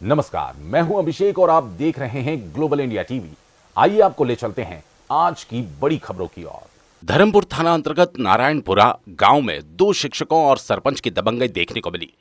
नमस्कार, मैं हूं अभिषेक और आप देख रहे हैं ग्लोबल इंडिया टीवी। आइए आपको ले चलते हैं आज की बड़ी खबरों की ओर। धर्मपुर थाना अंतर्गत नारायणपुरा गांव में 2 शिक्षकों और सरपंच की दबंगई देखने को मिली।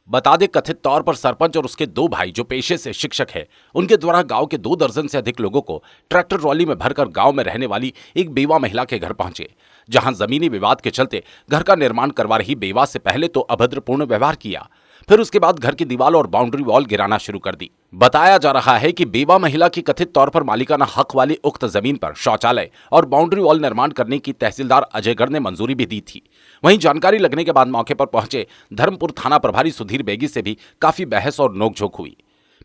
बता दें, कथित तौर पर सरपंच और उसके 2 भाई जो पेशे से शिक्षक हैं, उनके द्वारा गांव के 2 दर्जन से अधिक लोगों को ट्रैक्टर ट्रॉली में भरकर गांव में रहने वाली एक बेवा महिला के घर पहुंचे, जहां जमीनी विवाद के चलते घर का निर्माण करवा रही बेवा से पहले तो अभद्रपूर्ण व्यवहार किया, फिर उसके बाद घर की दीवार और बाउंड्री वॉल गिराना शुरू कर दी। बताया जा रहा है कि बेवा महिला की कथित तौर पर मालिकाना हक वाली उक्त जमीन पर शौचालय और बाउंड्री वॉल निर्माण करने की तहसीलदार अजयगढ़ ने मंजूरी भी दी थी। वहीं जानकारी लगने के बाद मौके पर पहुंचे धर्मपुर थाना प्रभारी सुधीर बेगी से भी काफी बहस और नोकझोंक हुई।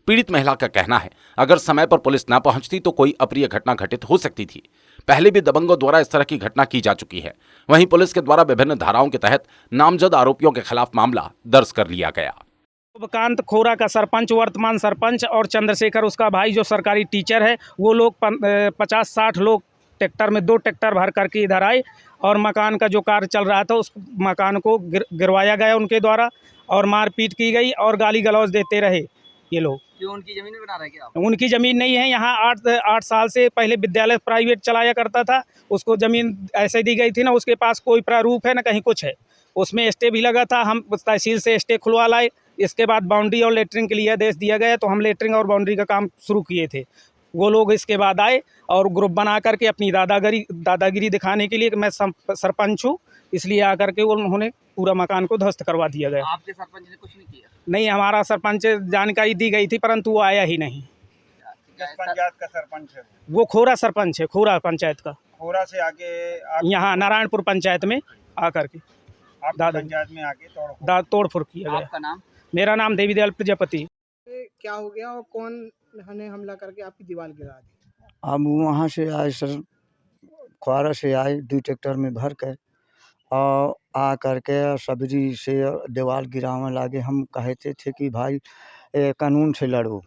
पीड़ित महिला का कहना है, अगर समय पर पुलिस न पहुंचती तो कोई अप्रिय घटना घटित हो सकती थी। पहले भी दबंगों द्वारा इस तरह की घटना की जा चुकी है। वहीं पुलिस के द्वारा विभिन्न धाराओं के तहत नामजद आरोपियों के खिलाफ मामला दर्ज कर लिया गया। शुभकांत खोरा का सरपंच, वर्तमान सरपंच, और चंद्रशेखर उसका भाई जो सरकारी टीचर है, वो लोग 50-60 लोग ट्रैक्टर में 2 ट्रैक्टर भर करके इधर आए और मकान का जो कार्य चल रहा था उस मकान को गिरवाया गया उनके द्वारा और मारपीट की गई और गाली गलौज देते रहे ये लोग। क्यों उनकी जमीन में बना रहे क्या आप? उनकी ज़मीन नहीं है। यहाँ 8 साल से पहले विद्यालय प्राइवेट चलाया करता था, उसको ज़मीन ऐसे दी गई थी ना, उसके पास कोई प्रारूप है ना कहीं कुछ है। उसमें स्टे भी लगा था, हम तहसील से स्टे खुलवा लाए। इसके बाद बाउंड्री और लेटरिंग के लिए आदेश दिया गया तो हम लेटरिंग और बाउंड्री का काम शुरू किए थे। वो लोग इसके बाद आए और ग्रुप बना करके अपनी दादागिरी दिखाने के लिए कि मैं सरपंच हूँ, इसलिए आकर के उन्होंने पूरा मकान को ध्वस्त करवा दिया गया। आपके सरपंच ने कुछ नहीं किया? नहीं, हमारा सरपंच जानकारी दी गई थी परंतु वो आया ही नहीं। किस पंचायत का सरपंच है? वो खोरा सरपंच है, खोरा पंचायत का। खोरा से आके आप यहाँ नारायणपुर पंचायत में आकर के दादा पंचायत में आके तोड़फोड़ किया गया। आपका नाम? मेरा नाम देवी दयाल प्रजापति। क्या हो गया और कौन ने हमला करके आपकी दीवार गिरा दी? हम वहाँ से आए सर, ख्वारा से आए 2 ट्रैक्टर में भर कर और आ करके सबरी से दीवार गिराने लगे। हम कहते थे कि भाई कानून से लड़ो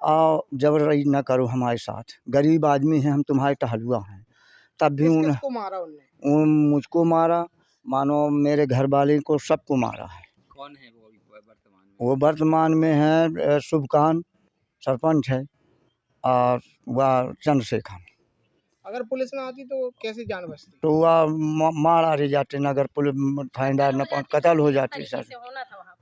और जबरदस्ती न करो हमारे साथ, गरीब आदमी हैं हम, तुम्हारे टहलुआ हैं। तब भी किसको मारा उनने? मुझको मारा, मानो मेरे घर वाले को, सबको मारा है। कौन है वो अभी वर्तमान में? वो वर्तमान में है शुभकांत सरपंच है और वह चंद्रशेखर। अगर पुलिस ना आती तो कैसे जान बचती? तो वह मारा रह जाते, नगर पुलिस थानेदार न पहुंच, कत्ल हो जाते सर।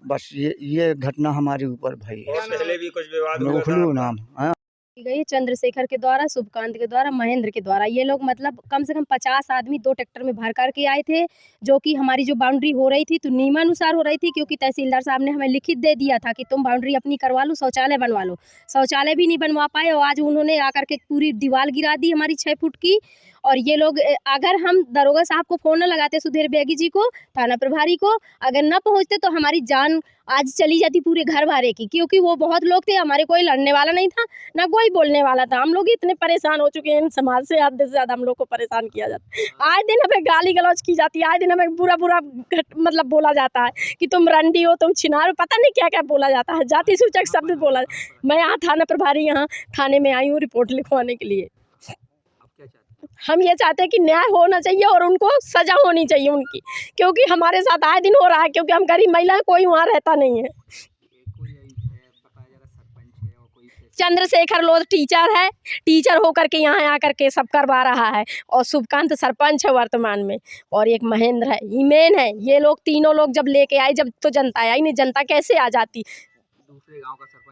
बस ये घटना हमारे ऊपर भई है। पहले भी कुछ विवाद हुआ था? नोखलू नाम है। की गई चंद्रशेखर के द्वारा, शुभकांत के द्वारा, महेंद्र के द्वारा। ये लोग मतलब कम से कम 50 आदमी 2 ट्रैक्टर में भर करके आए थे, जो कि हमारी जो बाउंड्री हो रही थी तो नियमानुसार हो रही थी, क्योंकि तहसीलदार साहब ने हमें लिखित दे दिया था कि तुम बाउंड्री अपनी करवा लो, शौचालय बनवा लो। शौचालय भी नहीं बनवा पाए और आज उन्होंने आकर के पूरी दीवार गिरा दी हमारी 6 फुट की। और ये लोग, अगर हम दरोगा साहब को फ़ोन न लगाते, सुधीर बेगी जी को, थाना प्रभारी को, अगर न पहुँचते तो हमारी जान आज चली जाती पूरे घर वाले की, क्योंकि वो बहुत लोग थे, हमारे कोई लड़ने वाला नहीं था ना कोई बोलने वाला था। हम लोग इतने परेशान हो चुके हैं, इन समाज से आधे से ज़्यादा हम लोग को परेशान किया जाता है। आए दिन हमें गाली गलौज की जाती है, आए दिन हमें बुरा मतलब बोला जाता है कि तुम रंडी हो, तुम छिनार हो, पता नहीं क्या क्या बोला जाता है, जाति सूचक शब्द बोला। मैं यहाँ थाना प्रभारी, यहाँ थाने में आई हूँ रिपोर्ट लिखवाने के लिए। हम ये चाहते हैं कि न्याय होना चाहिए और उनको सजा होनी चाहिए उनकी, क्योंकि हमारे साथ आए दिन हो रहा है, क्योंकि हम गरीब महिला, कोई वहाँ रहता नहीं है। चंद्रशेखर लोग टीचर है, टीचर होकर के यहाँ आकर के सब करवा रहा है, और शुभकांत सरपंच है वर्तमान में, और एक महेंद्र है, ईमेन है। ये लोग तीनों लोग जब लेके आए, जब तो जनता आई नहीं, जनता कैसे आ जाती? दूसरे गांव का सरपंच?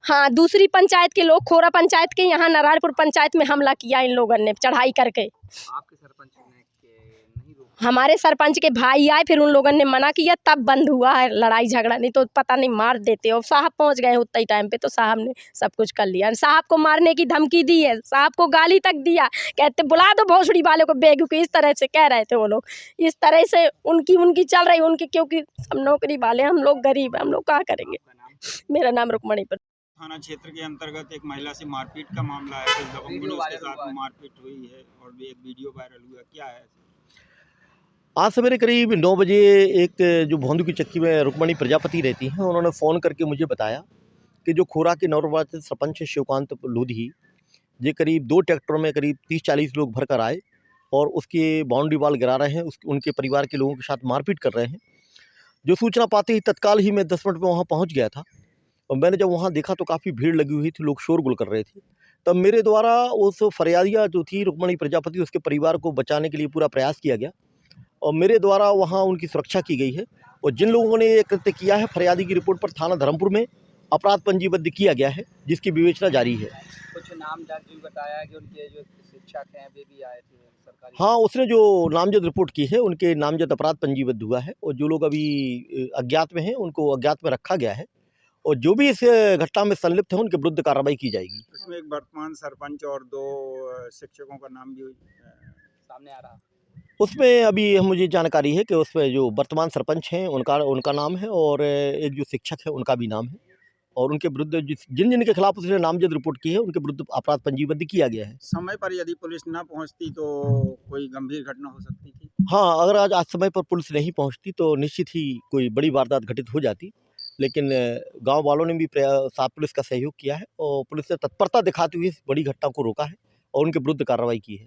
हाँ, दूसरी पंचायत के लोग, खोरा पंचायत के, यहाँ नारायणपुर पंचायत में हमला किया इन लोगों ने चढ़ाई करके। आपके सरपंच ने नहीं रोका? हमारे सरपंच के भाई आए, फिर उन लोगों ने मना किया, तब बंद हुआ है लड़ाई झगड़ा, नहीं तो पता नहीं मार देते। और साहब पहुंच गए उतना ही टाइम पे, तो साहब ने सब कुछ कर लिया। साहब को मारने की धमकी दी है, साहब को गाली तक दिया, कहते बुला दो भोसड़ी वाले को, बेगू को, इस तरह से कह रहे थे वो लोग। इस तरह से उनकी चल रही, उनकी, क्योंकि हम नौकरी वाले, हम लोग गरीब हैं, हम लोग क्या करेंगे। मेरा नाम रुक्मणी पर। थाना क्षेत्र के अंतर्गत एक महिला से मारपीट का मामला है, कुछ दबंगों ने उसके साथ मारपीट हुई है और भी एक वीडियो वायरल हुआ, क्या है? आज सवेरे करीब 9 बजे एक जो भोंदू की चक्की में रुक्मणी प्रजापति रहती हैं, उन्होंने फ़ोन करके मुझे बताया कि जो खोरा के नवनिर्वाचित सरपंच शिवकांत लोधी, ये करीब 2 ट्रैक्टरों में करीब 30-40 लोग भर कर आए और उसके बाउंड्री वॉल गिरा रहे हैं, उनके परिवार के लोगों के साथ मारपीट कर रहे हैं। जो सूचना पाते ही तत्काल ही मैं 10 मिनट में वहाँ पहुँच गया था और मैंने जब वहाँ देखा तो काफ़ी भीड़ लगी हुई थी, लोग शोरगुल कर रहे थे। तब मेरे द्वारा उस फरियादिया जो थी रुक्मणी प्रजापति, उसके परिवार को बचाने के लिए पूरा प्रयास किया गया और मेरे द्वारा वहाँ उनकी सुरक्षा की गई है। और जिन लोगों ने ये कृत्य किया है, फरियादी की रिपोर्ट पर थाना धर्मपुर में अपराध पंजीबद्ध किया गया है, जिसकी विवेचना जारी है। कुछ नाम भी बताया कि उनके जो शिक्षक हैं वे भी आए थे सरकारी। हाँ, उसने जो नामजद रिपोर्ट की है, उनके नामजद अपराध पंजीबद्ध हुआ है और जो लोग अभी अज्ञात में हैं, उनको अज्ञात में रखा गया है और जो भी इस घटना में संलिप्त है, उनके विरुद्ध कार्रवाई की जाएगी। इसमें एक वर्तमान सरपंच और 2 शिक्षकों का नाम भी सामने आ रहा। उसमें अभी मुझे जानकारी है कि उसमें जो वर्तमान सरपंच हैं उनका नाम है और एक जो शिक्षक है उनका भी नाम है और उनके विरुद्ध जिन जिन के खिलाफ उसने नामजद रिपोर्ट की है, उनके विरुद्ध अपराध पंजीबद्ध किया गया है। समय पर यदि पुलिस न पहुंचती तो कोई गंभीर घटना हो सकती थी। हाँ, अगर आज समय पर पुलिस नहीं पहुंचती तो निश्चित ही कोई बड़ी वारदात घटित हो जाती, लेकिन गांव वालों ने भी साथ पुलिस का सहयोग किया है और पुलिस ने तत्परता दिखाते हुए इस बड़ी घटना को रोका है और उनके विरुद्ध कार्रवाई की है।